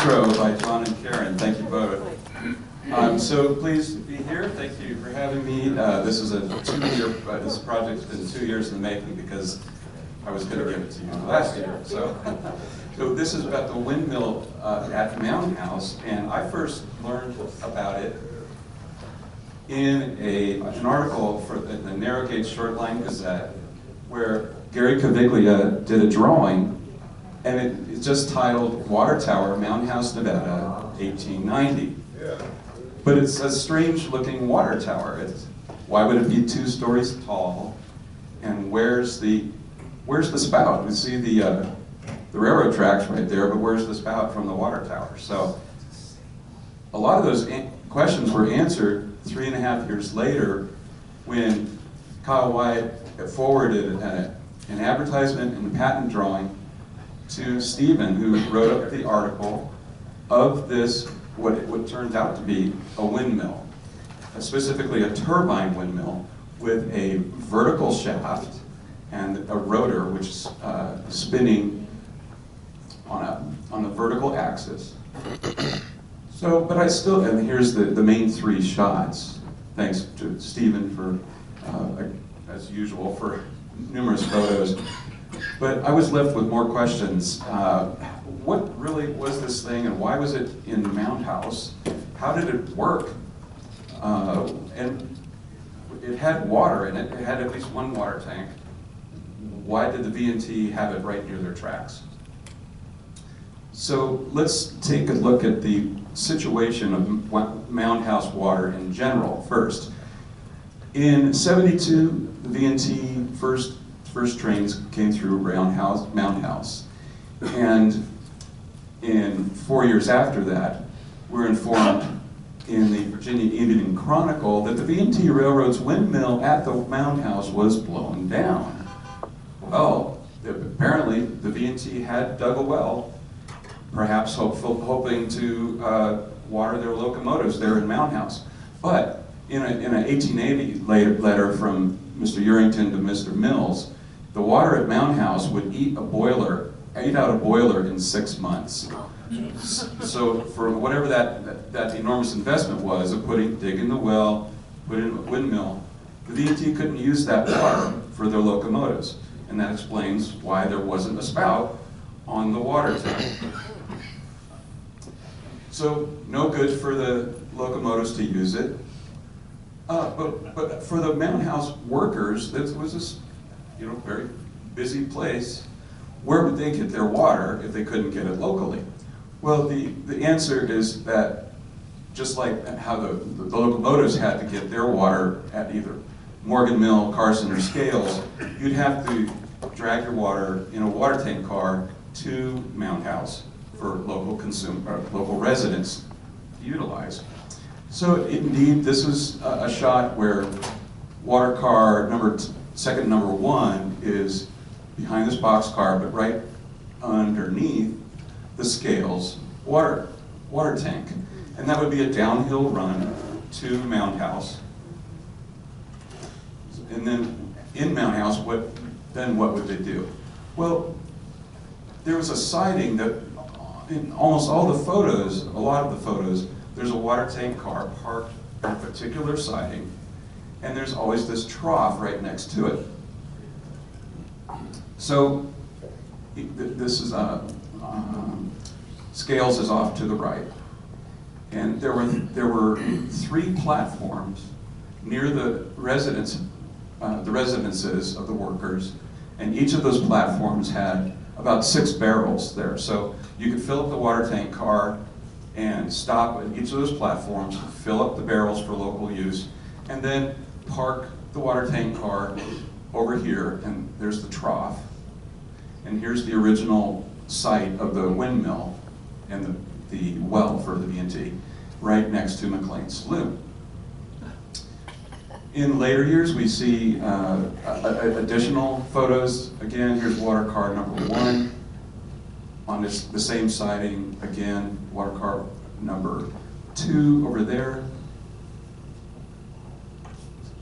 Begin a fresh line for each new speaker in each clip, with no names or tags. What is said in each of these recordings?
intro by John and Karen. Thank you both. I'm so pleased to be here. Thank you for having me. This is a 2-year, this project's been 2 years in the making because I was going to give it to you last year. So this is about the windmill at Mound House, and I first learned about it in an article for the Narrow Gauge Shortline Gazette, where Gary Caviglia did a drawing, and it's just titled "Water Tower, Mound House, Nevada, 1890." But it's a strange-looking water tower. Why would it be 2 stories tall? And where's the spout? We see the railroad tracks right there, but where's the spout from the water tower? So a lot of those questions were answered 3.5 years later when Kyle White forwarded an advertisement and a patent drawing to Stephen, who wrote up the article of this, what turned out to be a windmill, specifically a turbine windmill with a vertical shaft and a rotor which is spinning on a vertical axis. So, but I still, and here's the main 3 shots. Thanks to Stephen for, as usual, for numerous photos. But I was left with more questions. What really was this thing, and why was it in Mound House? How did it work? And it had water in it. It had at least 1 water tank. Why did the V&T have it right near their tracks? So let's take a look at the situation of Mound House water in general first. In '72, the V&T first trains came through Mound House. And in 4 years after that, we're informed in the Virginia Evening Chronicle that the V&T Railroad's windmill at the Mound House was blown down. Well, apparently the V&T had dug a well, perhaps hoping to water their locomotives there in Mound House. But in a 1880 letter from Mr. Urington to Mr. Mills, the water at Mound House would eat out a boiler in 6 months. So for whatever that enormous investment was of digging the well, putting in a windmill, the V&T couldn't use that water for their locomotives. And that explains why there wasn't a spout on the water tank. So no good for the locomotives to use it. But for the Mound House workers, this was this very busy place. Where would they get their water if they couldn't get it locally? Well, the answer is that just like how the locomotives had to get their water at either Morgan Mill, Carson, or Scales, you'd have to drag your water in a water tank car to Mound House for local residents to utilize. So indeed, this is a shot where water car second number 1 is behind this boxcar, but right underneath the Scales water tank. And that would be a downhill run to Mound House. And then in Mound House, what would they do? Well, there was a sighting that in almost all the photos, a lot of the photos, there's a water tank car parked at a particular sighting, and there's always this trough right next to it. So this is Scales is off to the right, and there were 3 platforms near the residences of the workers, and each of those platforms had about 6 barrels there. So you could fill up the water tank car and stop at each of those platforms, fill up the barrels for local use, and then park the water tank car over here, and there's the trough. And here's the original site of the windmill and the well for the V&T, right next to McLean Saloon. In later years, we see additional photos. Again, here's water car number 1. On the same siding, again, water car number 2 over there.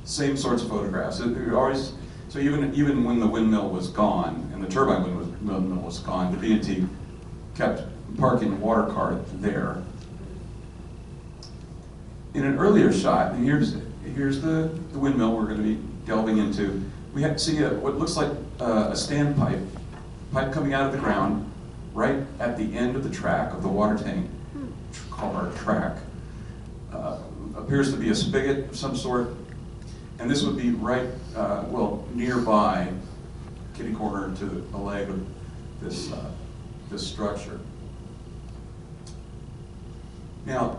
Same sorts of photographs. So even when the windmill was gone and the turbine windmill was gone, the V&T kept parking the water cart there. In an earlier shot, and here's the windmill we're going to be delving into, we see what looks like a standpipe, pipe coming out of the ground, right at the end of the track of the water tank car track. Appears to be a spigot of some sort, and this would be right, well, nearby, kitty corner to the leg of this structure. Now,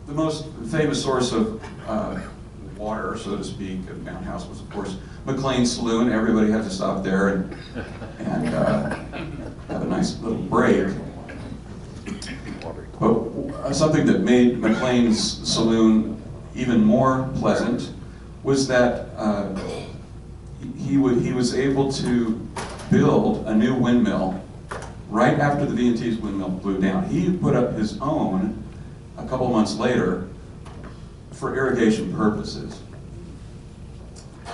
the most famous source of water, so to speak, at Mound House was, of course, McLean's Saloon. Everybody had to stop there and have a nice little break. But something that made McLean's Saloon even more pleasant was that he was able to build a new windmill right after the V&T's windmill blew down. He put up his own a couple months later for irrigation purposes.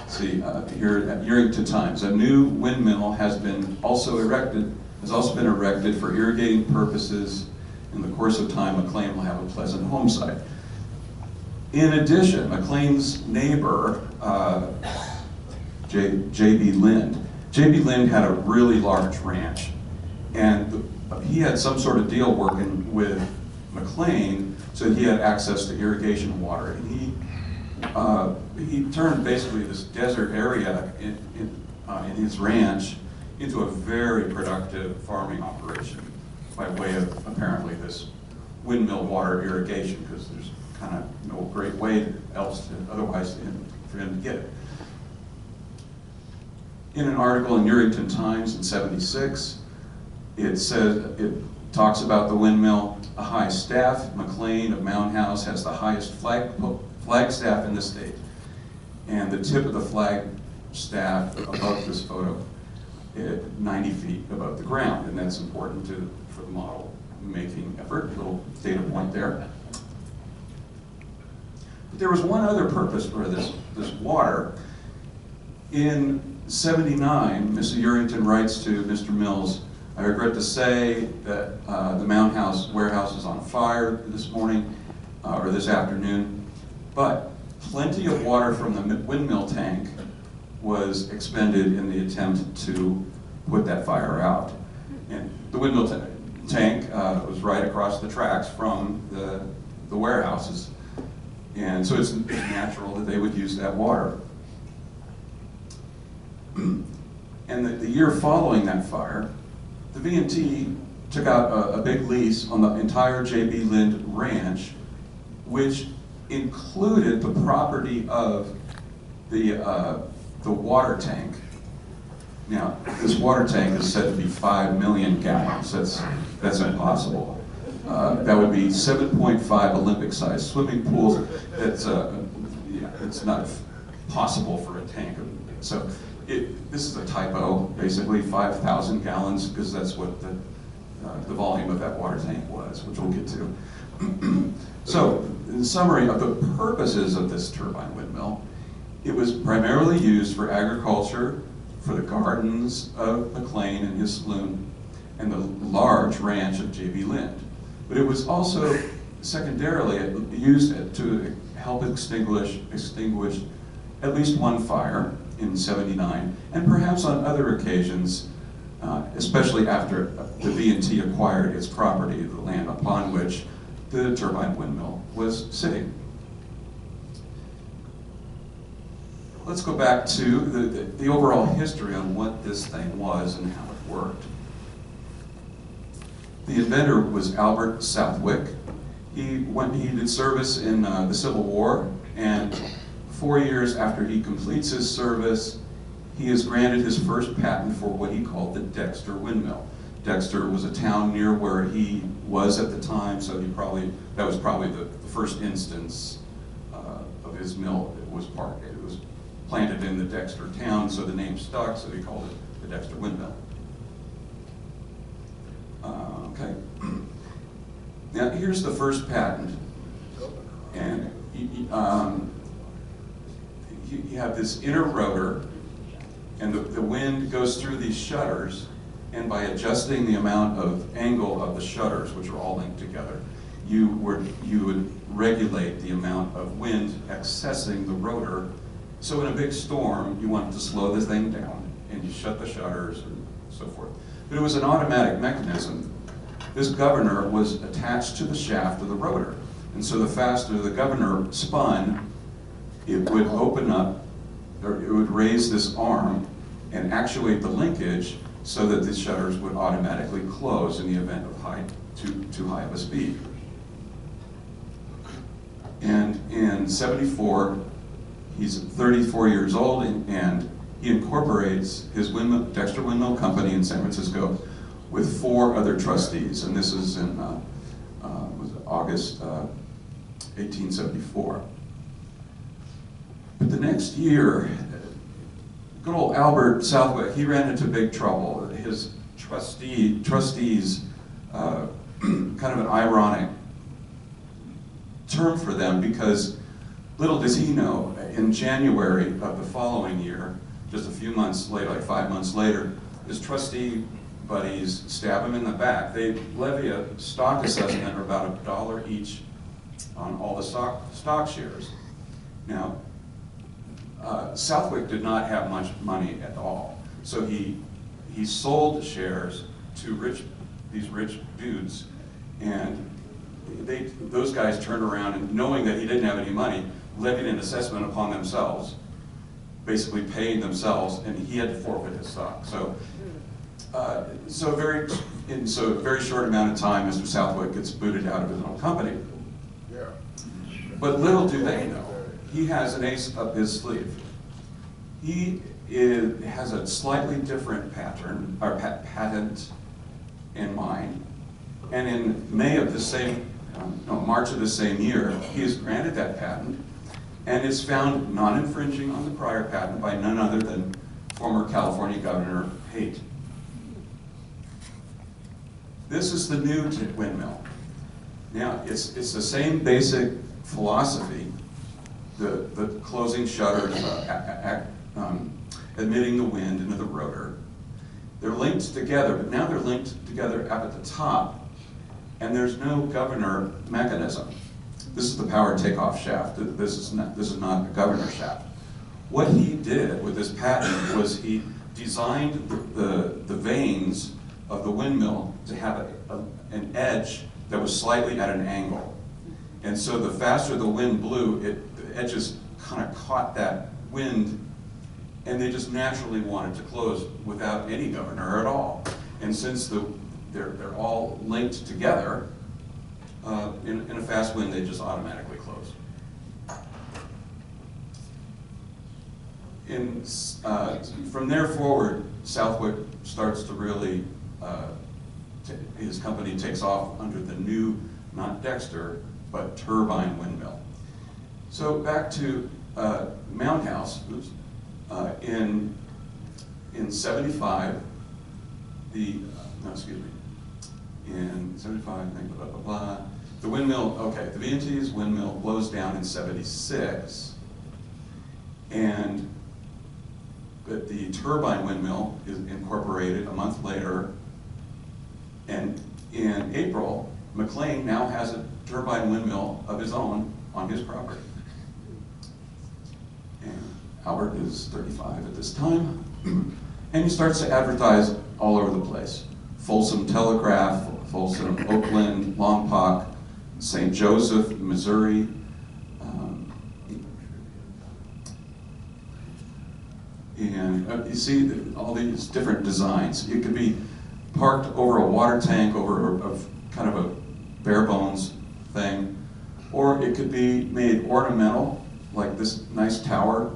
See, here at Yerington Times, a new windmill has also been erected for irrigating purposes. In the course of time, McLean will have a pleasant home site. In addition, McLean's neighbor, J.B. Lind. J.B. Lind had a really large ranch, and he had some sort of deal working with McLean so that he had access to irrigation water. And he turned basically this desert area in his ranch into a very productive farming operation by way of apparently this windmill water irrigation, because there's kind of no great way otherwise for him to get it. In an article in Yerington Times in '76, it talks about the windmill. A high staff, McLean of Mound House has the highest flag staff in the state. And the tip of the flag staff above this photo, 90 feet above the ground, and that's important for the model making effort. A little data point there. But there was one other purpose for this water. In '79, Mr. Yerington writes to Mr. Mills, "I regret to say that the Mound House warehouse is on fire this morning, or this afternoon, but plenty of water from the windmill tank was expended in the attempt to put that fire out." And the windmill tank was right across the tracks from the warehouses, and so it's natural that they would use that water. And the year following that fire, the V&T took out a big lease on the entire J.B. Lind ranch, which included the property of the water tank. Now, this water tank is said to be 5 million gallons. That's impossible. That would be 7.5 Olympic-sized swimming pools. It's not possible for a tank. So this is a typo, basically 5,000 gallons, because that's what the volume of that water tank was, which we'll get to. So, in summary of the purposes of this turbine windmill, it was primarily used for agriculture, for the gardens of McLean and his saloon, and the large ranch of J.B. Lind. But it was also secondarily used to help extinguish at least one fire in '79, and perhaps on other occasions, especially after the V&T acquired its property, the land upon which the turbine windmill was sitting. Let's go back to the overall history on what this thing was and how it worked. The inventor was Albert Southwick. He did service in the Civil War, and 4 years after he completes his service, he is granted his first patent for what he called the Dexter windmill. Dexter was a town near where he was at the time, so that was probably the first instance of his mill. It was planted in the Dexter town, so the name stuck, so he called it the Dexter windmill. Okay. Now here's the first patent, and you have this inner rotor, and the wind goes through these shutters, And by adjusting the amount of angle of the shutters, which are all linked together, you would regulate the amount of wind accessing the rotor. So in a big storm, you wanted to slow the thing down, and you shut the shutters and so forth. But it was an automatic mechanism. This governor was attached to the shaft of the rotor. And so the faster the governor spun, it would open up, or it would raise this arm and actuate the linkage so that the shutters would automatically close in the event of too high of a speed. And in '74, he's 34 years old, and he incorporates his Dexter Windmill Company in San Francisco with 4 other trustees, and this is in was August 1874. But the next year, good old Albert Southwick, he ran into big trouble. His trustees, kind of an ironic term for them, because little does he know, in January of the following year, just a few months later, like 5 months later, his trustee buddies stab him in the back. They levy a stock assessment of about $1 each on all the stock shares. Now, Southwick did not have much money at all, so he sold shares to these rich dudes, and those guys turned around and, knowing that he didn't have any money, levied an assessment upon themselves, basically paying themselves, and he had to forfeit his stock. So, in a very short amount of time, Mr. Southwick gets booted out of his own company.
Yeah.
But little do they know, he has an ace up his sleeve. He has a slightly different pattern, or patent in mind, and in March of the same year, he is granted that patent, and is found non-infringing on the prior patent by none other than former California Governor Haight. This is the new windmill. Now, it's the same basic philosophy, the closing shutters, admitting the wind into the rotor. They're linked together, but now they're linked together up at the top, and there's no governor mechanism. This is the power takeoff shaft. This is not a governor shaft. What he did with this patent was he designed the vanes of the windmill to have an edge that was slightly at an angle. And so the faster the wind blew, the edges kind of caught that wind, and they just naturally wanted to close without any governor at all. And since they're all linked together, in a fast wind, they just automatically close. From there forward, Southwick starts to really, his company takes off under the new, not Dexter, but Turbine windmill. So back to Mound House, in '75, in '75, blah, blah, blah. The windmill, okay, the V&T's windmill blows down in '76, but the Turbine windmill is incorporated a month later, and in April, McLean now has a turbine windmill of his own on his property. And Albert is 35 at this time, and he starts to advertise all over the place. Folsom Telegraph, Folsom, Oakland, Lompoc, St. Joseph, Missouri. And you see all these different designs. It could be parked over a water tank, over kind of a bare bones thing, or it could be made ornamental, like this nice tower,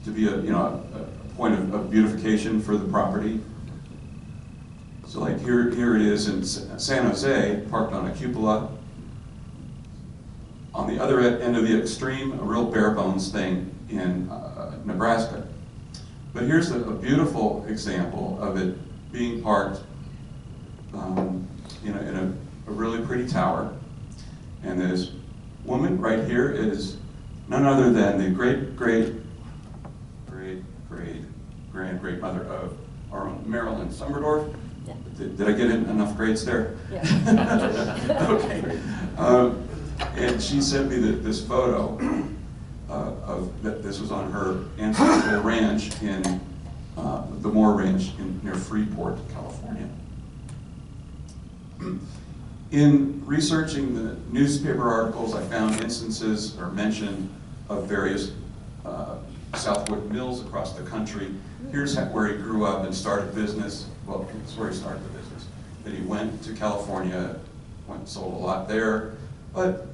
to be a point of beautification for the property. So like here it is in San Jose, parked on a cupola. On the other end of the extreme, a real bare bones thing in Nebraska. But here's a beautiful example of it being parked in a really pretty tower. And this woman right here is none other than the great-great-great-great-grandmother of our own Marilyn Summerdorf.
Yeah.
Did I get enough grades there?
Yeah.
Okay. And she sent me this photo this was on her ancestral ranch in the Moore Ranch near Freeport, California. In researching the newspaper articles, I found instances or mention of various Southwick mills across the country. Here's where he grew up and started business. Well, it's where he started the business. Then he went to California, went and sold a lot there, but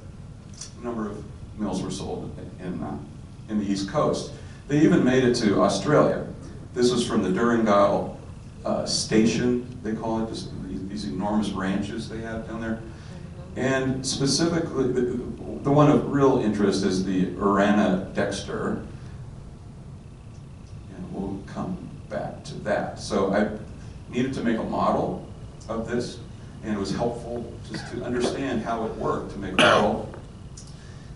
a number of mills were sold in the East Coast. They even made it to Australia. This was from the Durangale Station, they call it, these enormous ranches they have down there. And specifically, the one of real interest is the Urana Dexter. And we'll come back to that. So I needed to make a model of this, and it was helpful just to understand how it worked to make a model.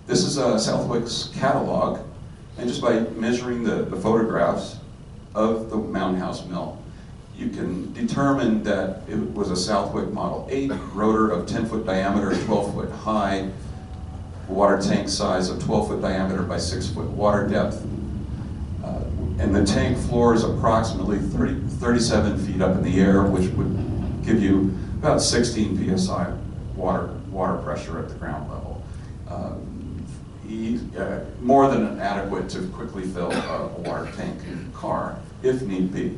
This is Southwick's catalog, and just by measuring the photographs of the Mound House mill, you can determine that it was a Southwick Model 8, rotor of 10-foot diameter, 12-foot high, water tank size of 12-foot diameter by 6-foot water depth. And the tank floor is approximately 37 feet up in the air, which would give you about 16 psi water pressure at the ground level. More than adequate to quickly fill a water tank car, if need be.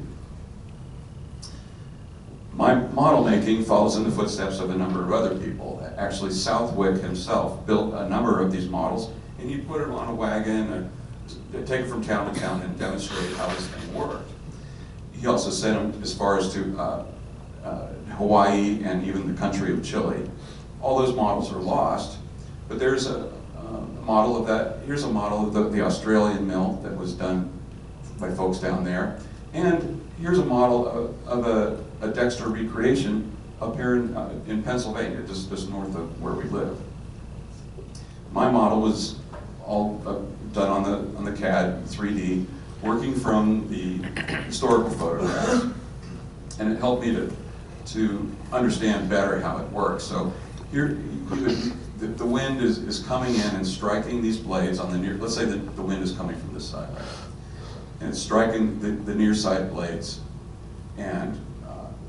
My model making follows in the footsteps of a number of other people. Actually, Southwick himself built a number of these models, and he'd put it on a wagon and take it from town to town and demonstrate how this thing worked. He also sent them as far as to Hawaii and even the country of Chile. All those models are lost, but there's a model of that. Here's a model of the Australian mill that was done by folks down there. And here's a model of a Dexter recreation up here in Pennsylvania, just north of where we live. My model was all done on the CAD 3D, working from the historical photographs, and it helped me to understand better how it works. So here, the wind is coming in and striking these blades on the near. Let's say that the wind is coming from this side, right? And it's striking the near side blades and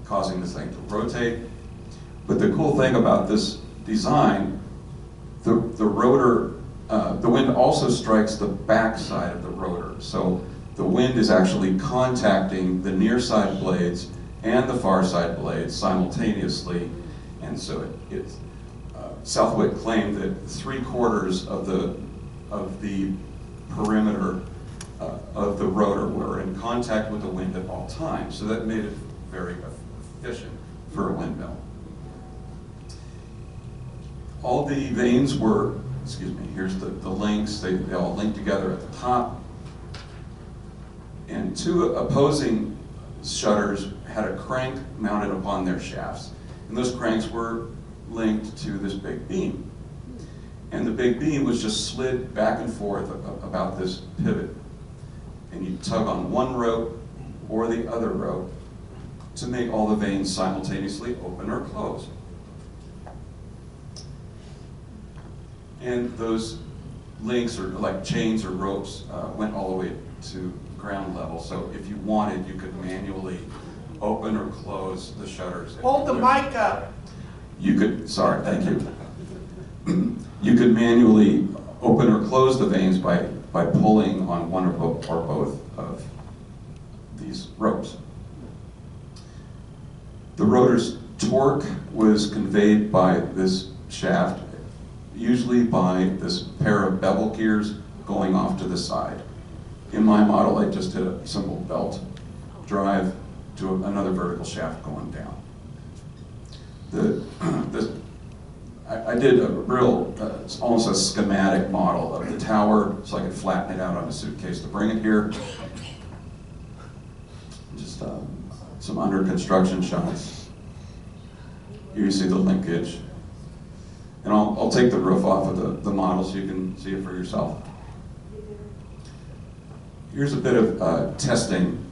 causing the thing to rotate. But the cool thing about this design, the rotor, the wind also strikes the back side of the rotor. So the wind is actually contacting the near side blades and the far side blades simultaneously. And so Southwick claimed that 3/4 of the perimeter of the rotor were in contact with the wind at all times. So that made it very efficient for a windmill. All the vanes were, here's the links, they all link together at the top. And two opposing shutters had a crank mounted upon their shafts. And those cranks were linked to this big beam. And the big beam was just slid back and forth about this pivot. And you tug on one rope or the other rope to make all the vanes simultaneously open or close. And those links, or like chains or ropes, went all the way to ground level. So if you wanted, you could manually open or close the shutters.
Hold the mic up.
You could, sorry, thank you. You could manually open or close the vanes by pulling on one or both of these ropes. The rotor's torque was conveyed by this shaft, usually by this pair of bevel gears going off to the side. In my model, I just did a simple belt drive to another vertical shaft going down. I did a real, it's almost a schematic model of the tower so I could flatten it out on a suitcase to bring it here. Just some under construction shots. Here you see the linkage. And I'll take the roof off of the model so you can see it for yourself. Here's a bit of testing.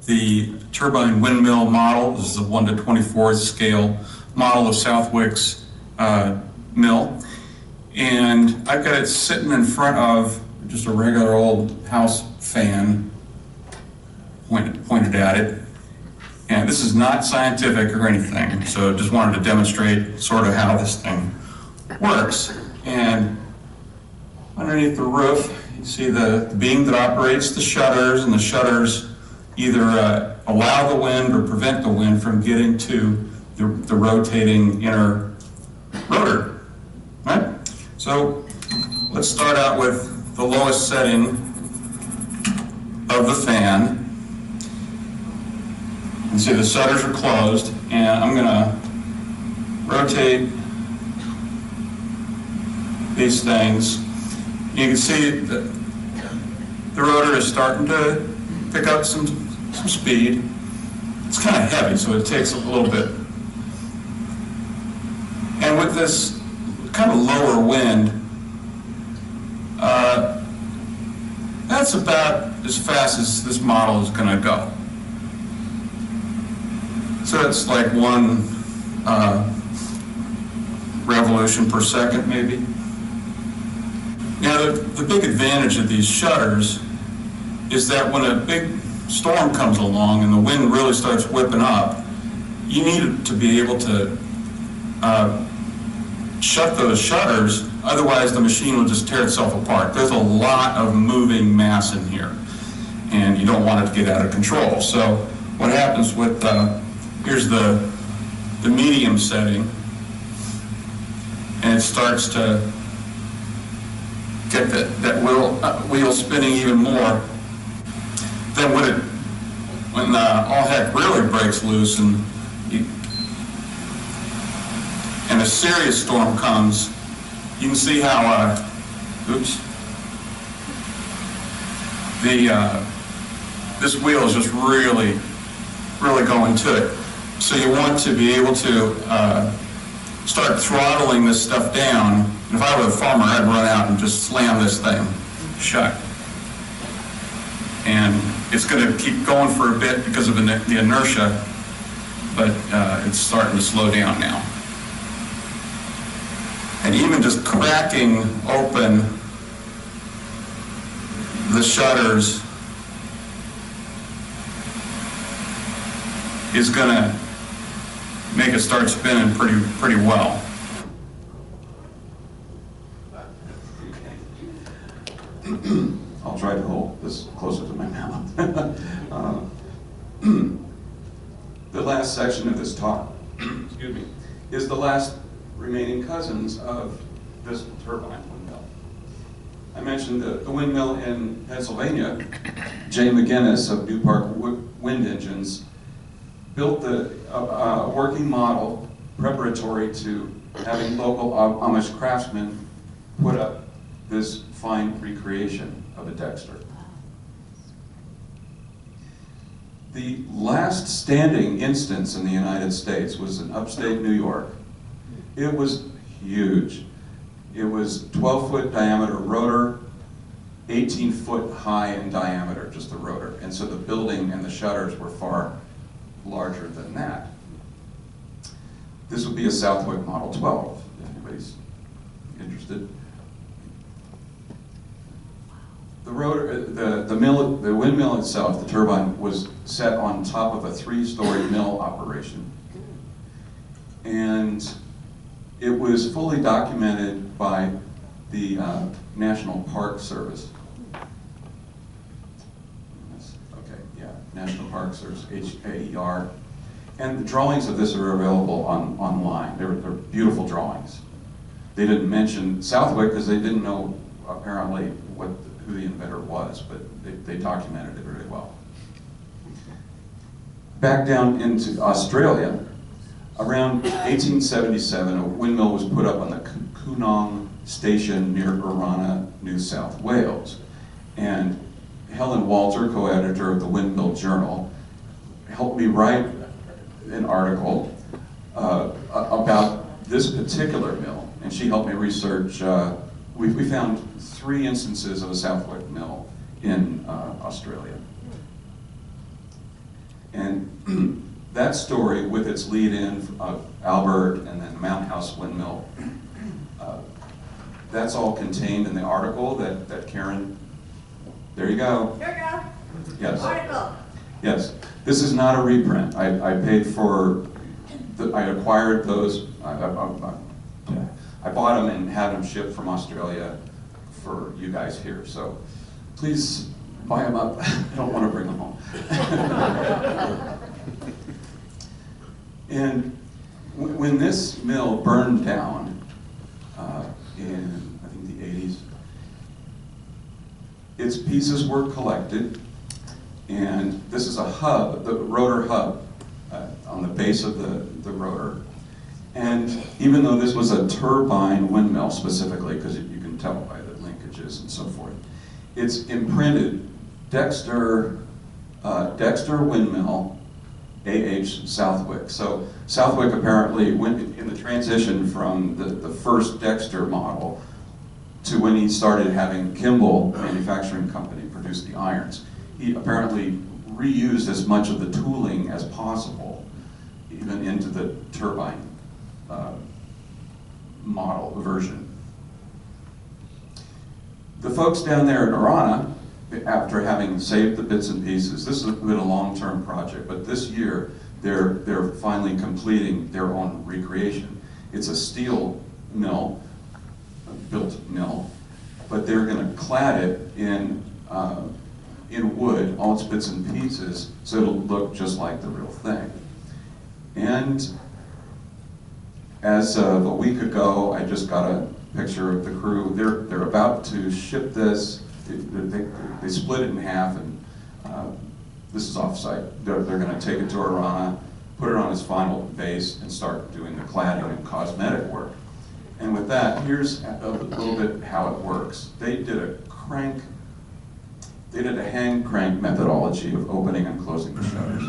the turbine windmill model. This is a 1/24 scale model of Southwick's mill. And I've got it sitting in front of just a regular old house fan pointed at it. And this is not scientific or anything, so just wanted to demonstrate sort of how this thing works. And underneath the roof, you see the beam that operates the shutters, and the shutters either allow the wind or prevent the wind from getting to the rotating inner rotor, right? So let's start out with the lowest setting of the fan. You see the shutters are closed, and I'm going to rotate these things. You can see that the rotor is starting to pick up some speed. It's kind of heavy, so it takes a little bit. And with this kind of lower wind, that's about as fast as this model is going to go. So it's like 1 revolution per second, maybe. Now, the big advantage of these shutters is that when a big storm comes along and the wind really starts whipping up, you need to be able to shut those shutters, otherwise the machine will just tear itself apart. There's a lot of moving mass in here, and you don't want it to get out of control. So what happens with, here's the medium setting, and it starts to get that wheel spinning even more. Then when all heck really breaks loose and a serious storm comes, you can see how, this wheel is just really going to it. So you want to be able to start throttling this stuff down. And if I were a farmer, I'd run out and just slam this thing shut. And it's going to keep going for a bit because of the inertia, but it's starting to slow down now. And even just cracking open the shutters is going to make it start spinning pretty well.
I'll try to hold this closer to my mouth. The last section of this talk, excuse me, is the last remaining cousins of this turbine windmill. I mentioned the windmill in Pennsylvania. Jay McGinnis of New Park Wind Engines built the working model preparatory to having local Amish craftsmen put up this fine recreation of a Dexter. The last standing instance in the United States was in upstate New York. It was huge. It was 12-foot diameter rotor, 18-foot high in diameter, just the rotor. And so the building and the shutters were far larger than that. This would be a Southwick Model 12, if anybody's interested. The rotor, the windmill itself, the turbine, was set on top of a 3-story mill operation. And it was fully documented by the National Park Service. Okay, yeah, National Park Service, HAER. And the drawings of this are available online. They're beautiful drawings. They didn't mention Southwick because they didn't know, apparently, who the inventor was, but they documented it very well. Back down into Australia, around 1877, a windmill was put up on the Coonong Station near Urana, New South Wales. And Helen Walter, co-editor of the Windmill Journal, helped me write an article about this particular mill. And she helped me research, we found 3 instances of a Southwick mill in Australia. And that story, with its lead-in of Albert and then Mound House Windmill, that's all contained in the article that Karen, there you go.
Here we go.
Yes.
Article.
Yes. This is not a reprint. I paid for, I acquired those, I bought them and had them shipped from Australia for you guys here. So please buy them up. I don't want to bring them home. And when this mill burned down in, I think, the 80s, its pieces were collected, and this is a hub, the rotor hub, on the base of the rotor. And even though this was a turbine windmill specifically, because you can tell by the linkages and so forth, it's imprinted Dexter Windmill, A.H. Southwick. So Southwick apparently went in the transition from the first Dexter model to when he started having Kimball Manufacturing Company produce the irons. He apparently reused as much of the tooling as possible, even into the turbine model version. The folks down there in Arana, after having saved the bits and pieces, this has been a long-term project, but this year they're finally completing their own recreation. It's a steel mill, a built mill, but they're going to clad it in wood, all its bits and pieces, so it'll look just like the real thing. And as of a week ago, I just got a picture of the crew. They're about to ship this. They split it in half, and this is off-site. They're going to take it to Arana, put it on its final base, and start doing the cladding and cosmetic work. And with that, here's a little bit how it works. They did a hand crank methodology of opening and closing the shutters.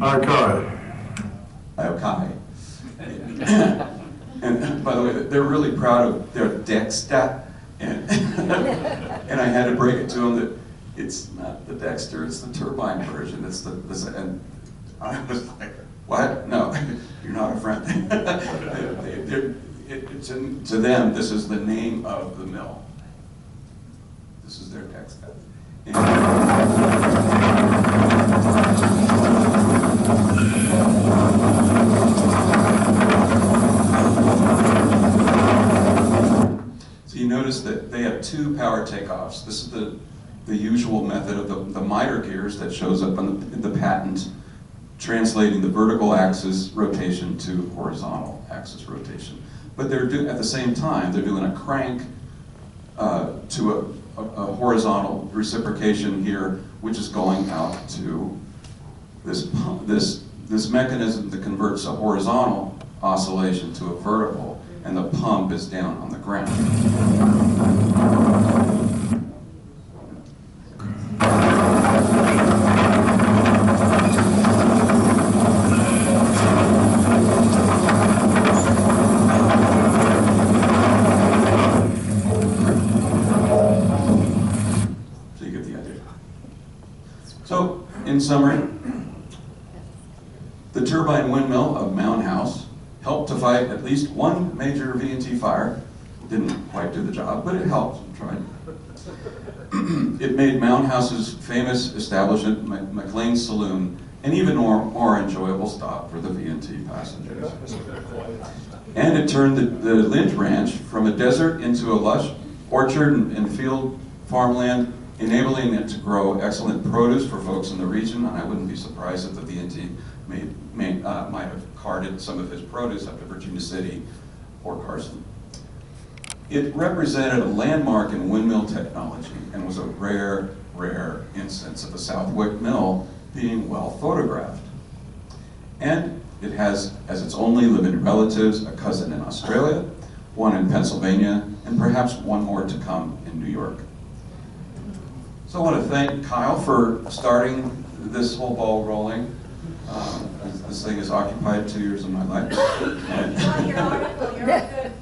Okay. And by the way, they're really proud of their Dexter, and and I had to break it to them that it's not the Dexter, it's the turbine version. It's and I was like, what? No, you're not a friend. To them, this is the name of the mill. This is their Dexter. So you notice that they have two power takeoffs. This is the usual method of the miter gears that shows up in the patent, translating the vertical axis rotation to horizontal axis rotation. But they're at the same time, they're doing a crank to a horizontal reciprocation here, which is going out to this pump, this mechanism that converts a horizontal oscillation to a vertical, and the pump is down on the ground. So you get the idea. So, in summary, the turbine windmill of Mound House helped to fight at least one major V&T fire. Didn't quite do the job, but it helped. Tried. It made Mound House's famous establishment, McLean's Saloon, an even more enjoyable stop for the V&T passengers. And it turned the Lynch Ranch from a desert into a lush orchard and field farmland, enabling it to grow excellent produce for folks in the region. And I wouldn't be surprised if the V&T might have carted some of his produce up to Virginia City or Carson. It represented a landmark in windmill technology and was a rare instance of a Southwick mill being well photographed. And it has, as its only living relatives, a cousin in Australia, one in Pennsylvania, and perhaps one more to come in New York. So I want to thank Kyle for starting this whole ball rolling. This thing has occupied 2 years of my life.
Well, your article, you're good.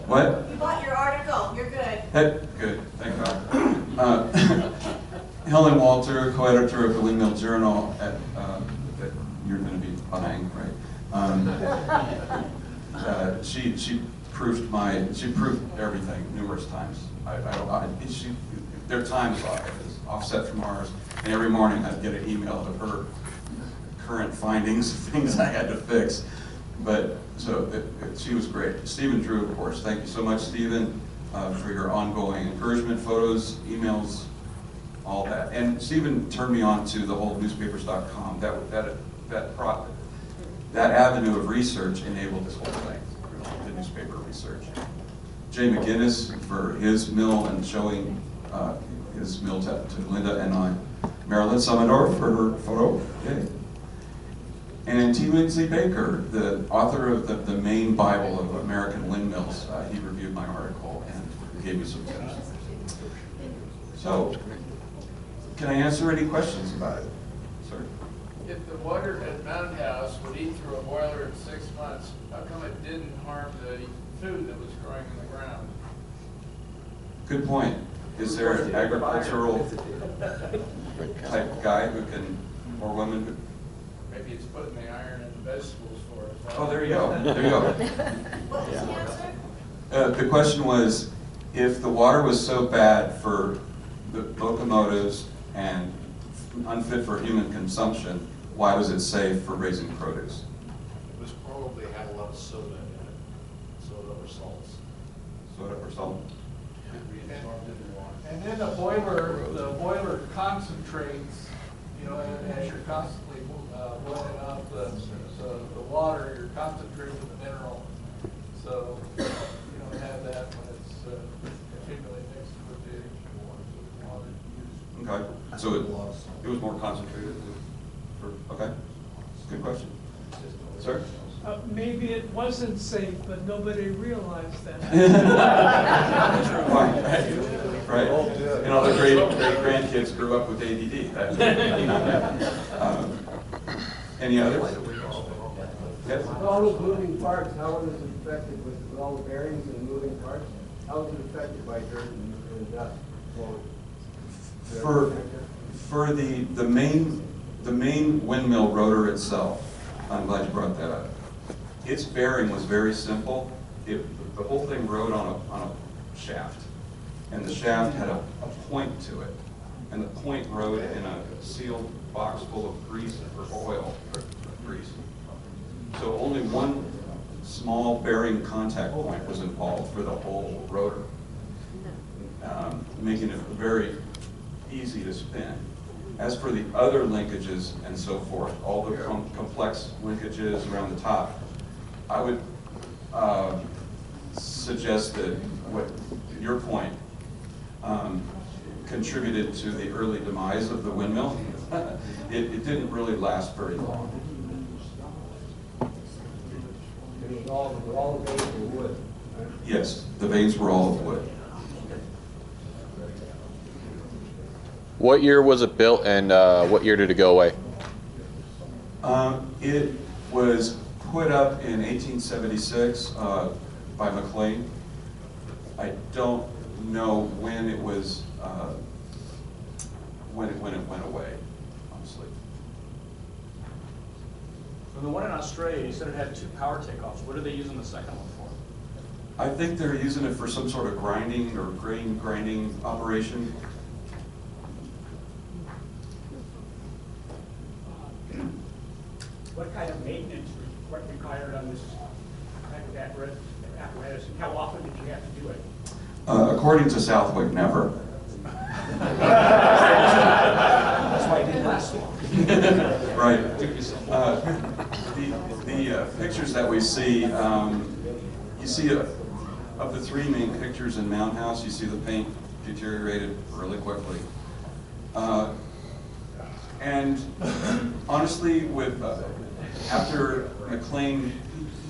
What?
You bought your article, you're good.
Hey, good, thank God. Helen Walter, co-editor of the Windmill Journal, that you're going to be buying, right? She proved everything numerous times. Their time clock is offset from ours, and every morning I'd get an email of her current findings, things I had to fix. But so she was great. Stephen Drew, of course. Thank you so much, Stephen, for your ongoing encouragement, photos, emails, all that. And Stephen turned me on to the whole newspapers.com. That avenue of research enabled this whole thing, the newspaper research. Jay McGinnis for his mill and showing his mill to Linda and I. Marilyn Sumendorf for her photo. Yay. And T. Lindsay Baker, the author of the main Bible of American windmills. He reviewed my article and gave me some tips. So, can I answer any questions about it? Sir?
If the water at Mound House would eat through a boiler in 6 months, how come it didn't harm the food that was growing in the ground?
Good point. Is there an agricultural type guy who can, or woman who?
Maybe it's putting the iron in the vegetables for us.
Oh, there you go. There you go.
What was the answer?
The question was, if the water was so bad for the locomotives and unfit for human consumption, why was it safe for raising produce?
It was probably had a lot of soda in it, soda or salts.
Soda or salt?
And then the boiler concentrates, you know, as you're constantly boiling off the water, you're concentrating the mineral. So you don't have that when it's continually mixed with the water used.
Okay, so it was more concentrated? Okay, good question. Sir?
Maybe it wasn't safe, but nobody realized that.
Right. And all the great grandkids grew up with ADD. Any others? Yes?
With all those moving parts, how was it affected with all the bearings and moving parts? How was it affected by dirt and dust?
For the main windmill rotor itself, I'm glad you brought that up. Its bearing was very simple. The whole thing rode on a shaft, and the shaft had a point to it, and the point rode in a sealed box full of grease or oil or grease. So only one small bearing contact point was involved for the whole rotor, making it very easy to spin. As for the other linkages and so forth, all the complex linkages around the top, I would suggest that what your point contributed to the early demise of the windmill. It didn't really last very long.
It was all the veins were wood. Right?
Yes, the vanes were all of wood.
What year was it built, and what year did it go away?
It was put up in 1876 by McLean. I don't know when it was when it went away, honestly.
For the one in Australia, you said it had 2 power takeoffs. What are they using the second one for?
I think they're using it for some sort of grinding or grain grinding operation.
What kind of maintenance was required on this apparatus, and how often did you have to do it?
According to Southwick, never.
That's why it didn't last so long.
Right. The pictures that we see, you see of the 3 main pictures in Mound House, you see the paint deteriorated really quickly. And honestly, after McLean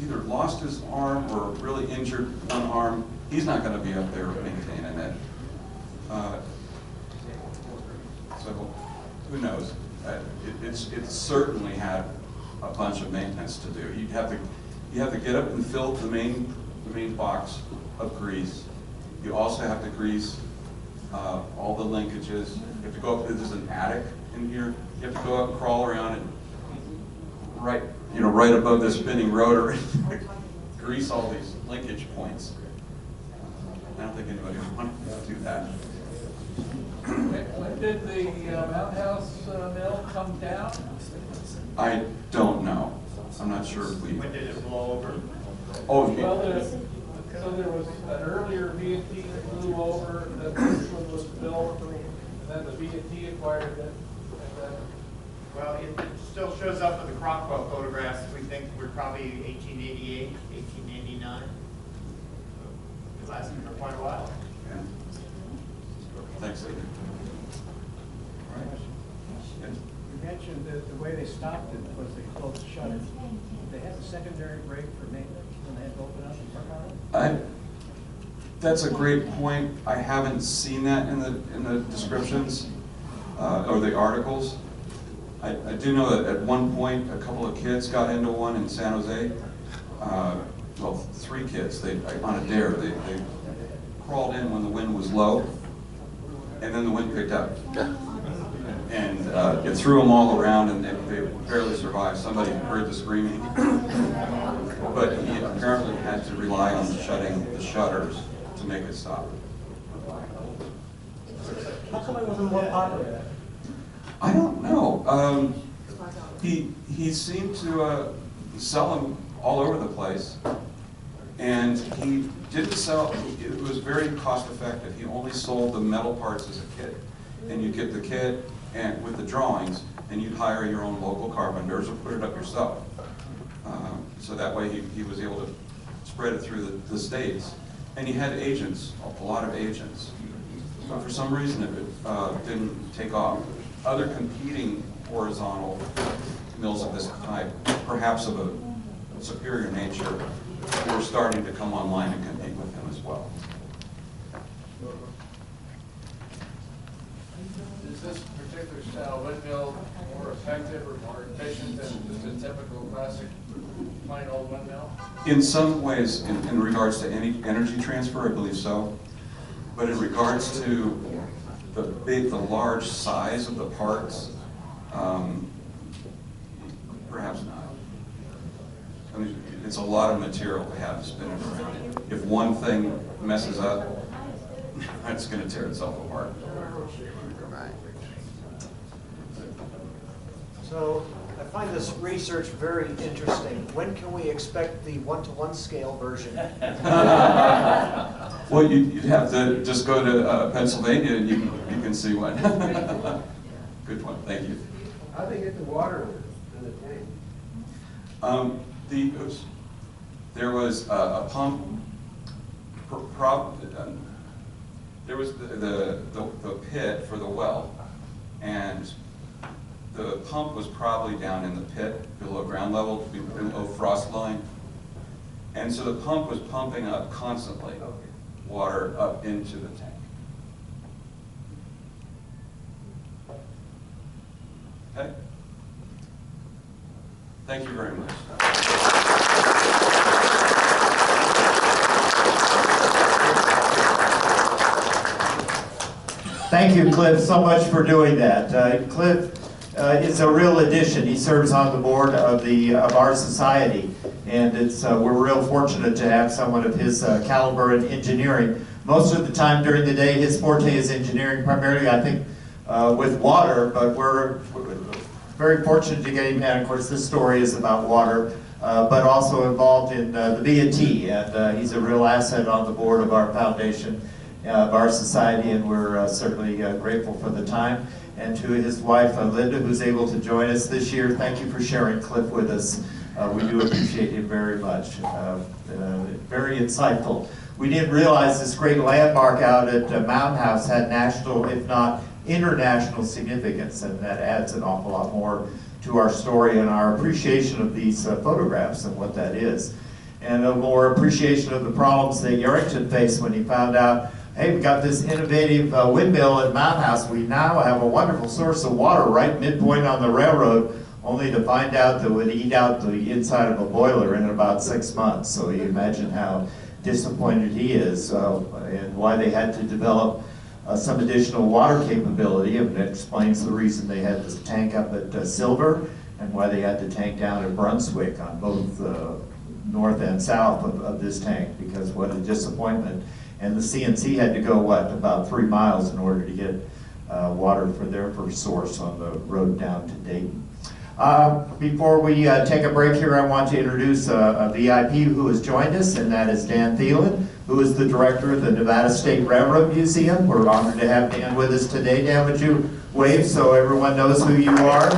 either lost his arm or really injured one arm, he's not going to be up there maintaining it. So who knows? It certainly had a bunch of maintenance to do. You have to get up and fill the main the main box of grease. You also have to grease all the linkages. You have to go up, there's an attic in here. You have to go up and crawl around and right above the spinning rotor, grease all these linkage points. I don't think anybody would want to do that.
When did the Mound House mill come down?
I don't know. I'm not sure if we.
When did it blow over?
Oh,
Well, so there was an earlier B&T that blew over, then this one was built, and then the B&T acquired it, and then.
Well, it still shows up in the Crockwell photographs. We think we're probably 1888, 1889. It lasted for quite a while.
yeah. Thanks, Adrian. All right. Yes.
You mentioned that the way they stopped it was they closed the shutter. Did they have a secondary break for maintenance when they had to open up and work on it?
That's a great point. I haven't seen that in the descriptions or the articles. I do know that at one point a couple of kids got into one in San Jose. Well, 3 kids. On a dare. They crawled in when the wind was low, and then the wind picked up. And it threw them all around, and they barely survived. Somebody heard the screaming, but he apparently had to rely on shutting the shutters to make it stop.
How come it wasn't more popular?
I don't know. He seemed to sell them all over the place, and he didn't sell. It was very cost effective. He only sold the metal parts as a kit, and you get the kit and with the drawings, and you'd hire your own local carpenters or put it up yourself. So that way he was able to spread it through the states, and he had agents, a lot of agents. But for some reason it didn't take off. Other competing horizontal mills of this type, perhaps of a superior nature, were starting to come online and compete with him as well.
Is this particular style windmill more effective or more efficient than just a typical classic plain old windmill?
In some ways, in regards to any energy transfer, I believe so. But in regards to the large size of the parts, perhaps not. I mean, it's a lot of material to have spinning around. If one thing messes up, it's going to tear itself apart.
So I find this research very interesting. When can we expect the 1-to-1 scale version?
Well, you'd have to just go to Pennsylvania and you can see one. Good point, thank you.
How do they get the water in the tank?
There was a pump. There was the pit for the well, and the pump was probably down in the pit below ground level, below frost line, and so the pump was pumping up constantly water up into the tank. Okay. Thank you very much.
Thank you, Cliff, so much for doing that. Cliff is a real addition. He serves on the board of our society, and we're real fortunate to have someone of his caliber in engineering. Most of the time during the day, his forte is engineering, primarily, I think, with water, but we're very fortunate to get him, and of course this story is about water, but also involved in the B&T, and he's a real asset on the board of our foundation, of our society, and we're certainly grateful for the time. And to his wife, Linda, who's able to join us this year, thank you for sharing Cliff with us. We do appreciate him very much. Very insightful. We didn't realize this great landmark out at Mound House had national, if not international significance, and that adds an awful lot more to our story and our appreciation of these photographs and what that is. And a more appreciation of the problems that Yarrington faced when he found out, hey, we got this innovative windmill at Mound House. We now have a wonderful source of water right midpoint on the railroad, only to find out that it would eat out the inside of a boiler in about 6 months. So you imagine how disappointed he is, and why they had to develop some additional water capability, and it explains the reason they had this tank up at Silver, and why they had the tank down at Brunswick on both north and south of this tank, because what a disappointment. And the CNC had to go, what, about 3 miles in order to get water for their first source on the road down to Dayton. Before we take a break here, I want to introduce a VIP who has joined us, and that is Dan Thielen, who is the director of the Nevada State Railroad Museum. We're honored to have Dan with us today. Dan, would you wave so everyone knows who you are?